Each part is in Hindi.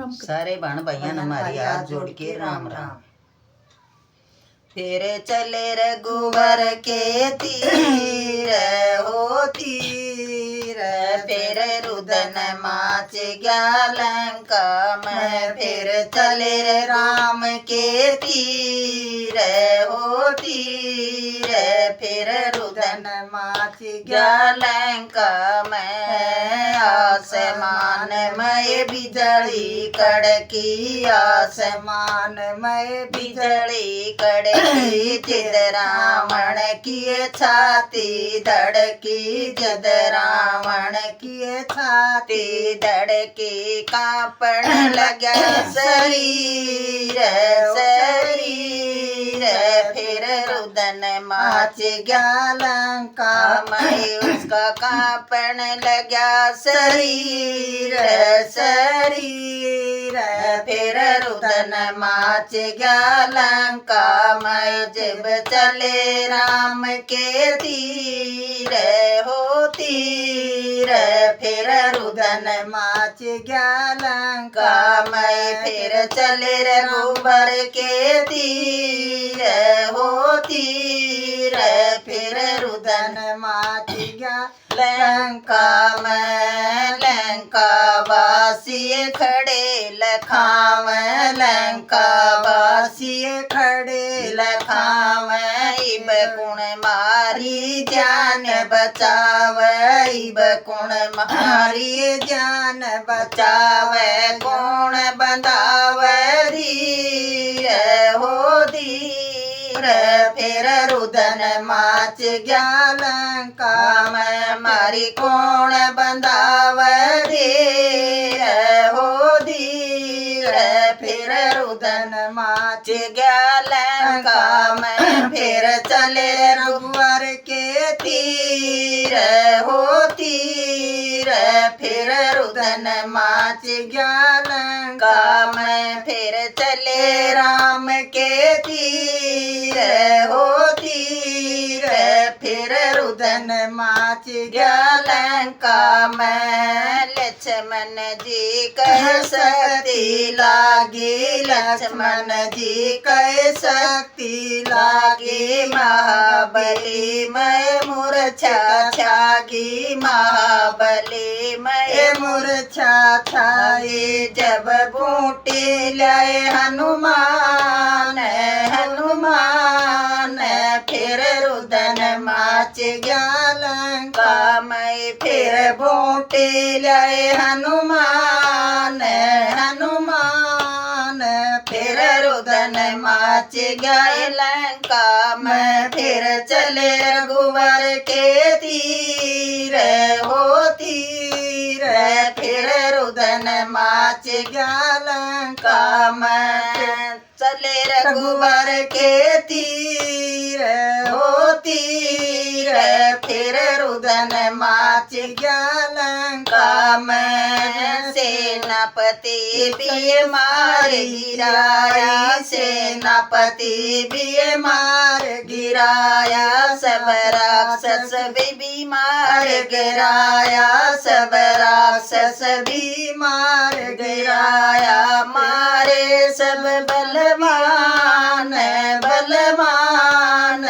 राम। सारे बहन भाइयों ने हमारी हाथ जोड़ के राम राम। फिर चले रघुवर के तीर हो तीर, फिर रुदन माच गया लंका में। फिर चले राम के तीर हो तीर, फिर रुदन माच गया लंका में। आसमान में बिजली कड़की, आसमान में बिजली कड़की, जिद रावण की छाती धड़की, जिद रावण की छाती धड़की। कांपण लगा शरीर शरीर, फिर रुदन माच गया लंका में। उसका कांपण लगा शरीर शरीर, फिर रुदन माच गया लंका में। जब चले राम के तीर हो तीर, फिर रुदन माच गया लंका में। फिर चले रघुवर के तीर हो तीर, फिर रुदन माच गया लंका में। लंका वासी खड़े लखाव, लंका वासी खड़े लखाव। इब कुण मारी जान बचाव, इब कुण मारी जान बचाव। कौन बंधाव धीर हो धीर, फिर रुदन माच गया लंका में। मारी कौन बंधाव धीर हो धीर, फिर रुदन माच गया लंका में। फिर चले रघुवर के तीर हो तीर, फिर रुदन माच गया लंका में। फिर चले राम के तीर हो तीर, फिर रुदन माच गया लंका में। लक्ष्मण जी कह शक्ति लागी, लक्ष्मण जी कह शक्ति लागी। महाबली मैं मूर्छा छागी, महाबली मैं मूर्छा छाई। जब बूटी लाए हनुमान हनुमान, फिर रुदन माच गया लंका में। फिर बूटी लाए हनुमान हनुमान, फिर रुदन माच गया लंका में। फिर चले रघुवर के तीर हो तीर, फिर रुदन माच गया लंका में। चले रघुवर के तीर हो तीर, फिर रुदन माच गया लंका में। सेनापति भी मार गिराया, सेनापति भी मार गिराया। सब राक्षस भी मार गिराया, सब राक्षस भी मार गिराया। मारे सब बलवान बलवान,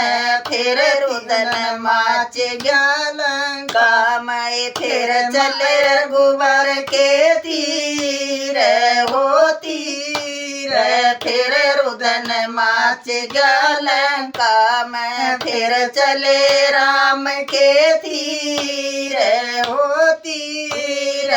फिर रुदन माच गया लंका में। फिर चले रघुवर के तीर हो तीर, फिर रुदन माच गया लंका में। फिर चले राम के तीर हो तीर,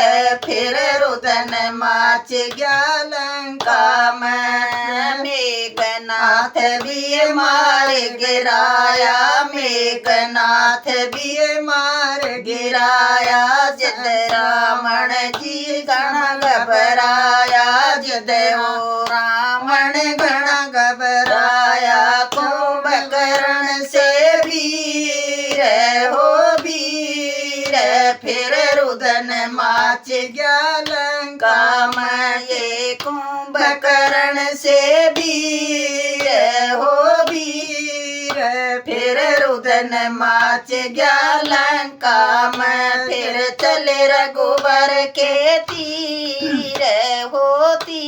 फिर रुदन माच गया लंका में। मेघनाथ भी मार गिराया, मेघनाथ भी मार गिराया। जिद रावण जी गण घबराया, जिद हो रावण गण घबराया। कुंभकर्ण से वीर हो वीर, फिर रुदन माच गया लंका में। ये कुंभकर्ण से वीर हो वीर, फिर रुदन माच गया लंका में। फिर चले रघुवर के तीर हो तीर,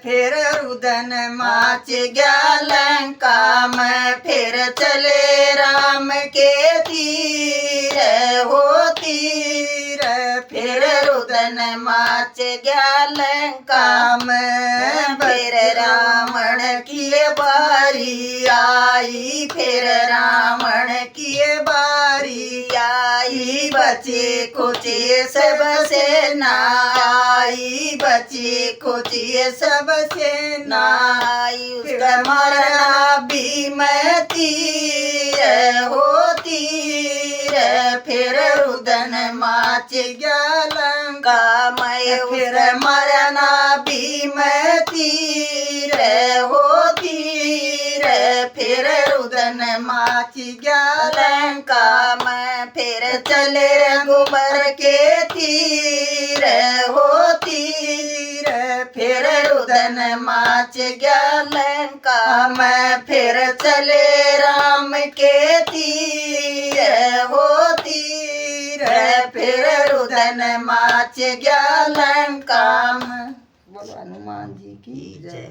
फिर रुदन माच गया लंका में फिर चले राम के तीर हो तीर फिर रुदन माच गया लंका में फिर रावण की बारी आई फिर रावण की बारी आई बचे कुचे सब सेना आई बचे कुचे सब सेना आई उसका मरना भी मैं तीर हो तीर फिर रुदन माच गया लंका मैं फिर मरना भी मैं तीर हो तीर फिर रुदन माच गया लंका में फिर चले रघुबर के तीर हो तीर फिर रुदन माच गया लंका में फिर चले राम के तीर हो तीर फिर रुदन माच गया लंका में। बोलो हनुमान जी की जय।